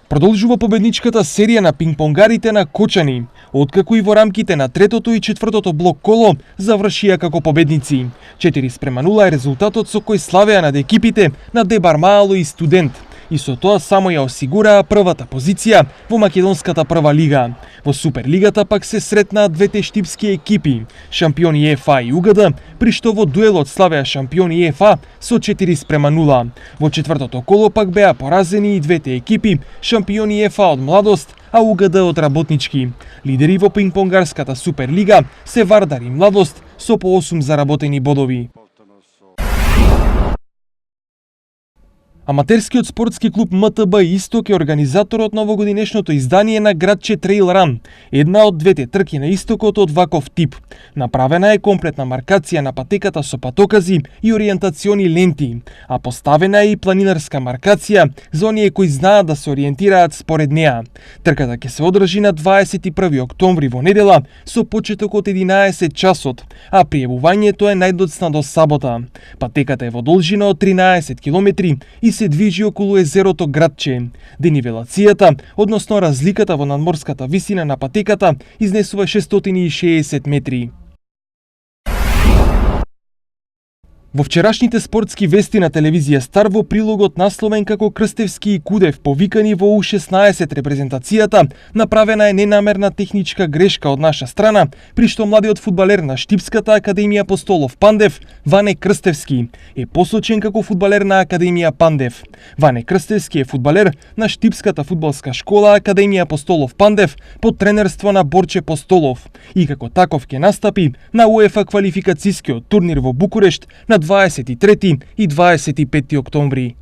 Продолжува победничката серија на пингпонгарите на Кочани, откако и во рамките на третото и четвртото блок коло завршија како победници. 4:0 е резултатот со кој славеа над екипите на Дебар Маало и Студент, и со тоа само ја осигураа првата позиција во македонската прва лига. Во Суперлигата пак се сретнаа двете штипски екипи, шампиони ЕФА и УГД, при што во дуелот славеа шампиони ЕФА со 4:0. Во четвртото коло пак беа поразени и двете екипи, шампиони ЕФА од Младост, а УГД од Работнички. Лидери во пингпонгарската Суперлига се Вардар и Младост со по 8 заработени бодови. Аматерскиот спортски клуб МТБ Исток е организаторот на овогодинешното издание на Градче Трейл Ран, една од двете трки на Истокот од ваков тип. Направена е комплетна маркација на патеката со патокази и ориентациони ленти, а поставена е и планинарска маркација за оние кои знаат да се ориентираат според неа. Трката ќе се одржи на 21 октомври во недела со почеток од 11 часот, а пријавувањето е најдоцна до сабота. Патеката е во должина од 13 километри и се движи околу езерото Градче. Денивелацијата, односно разликата во надморската висина на патеката, изнесува 660 метри. Во вчерашните спортски вести на телевизија Стар во прилогот насловен како Крстевски и Кудев повикани во У16 репрезентацијата, направена е ненамерна техничка грешка од наша страна, при што младиот фудбалер на Штипската академија Апостолов Пандев, Ване Крстевски, е посочен како фудбалер на Академија Пандев. Ване Крстевски е фудбалер на Штипската фудбалска школа Академија Апостолов Пандев под тренерство на Борче Постолов и како таков ќе настапи на УЕФА квалификацијскиот турнир во Букурешт на 23 и 25 октомври.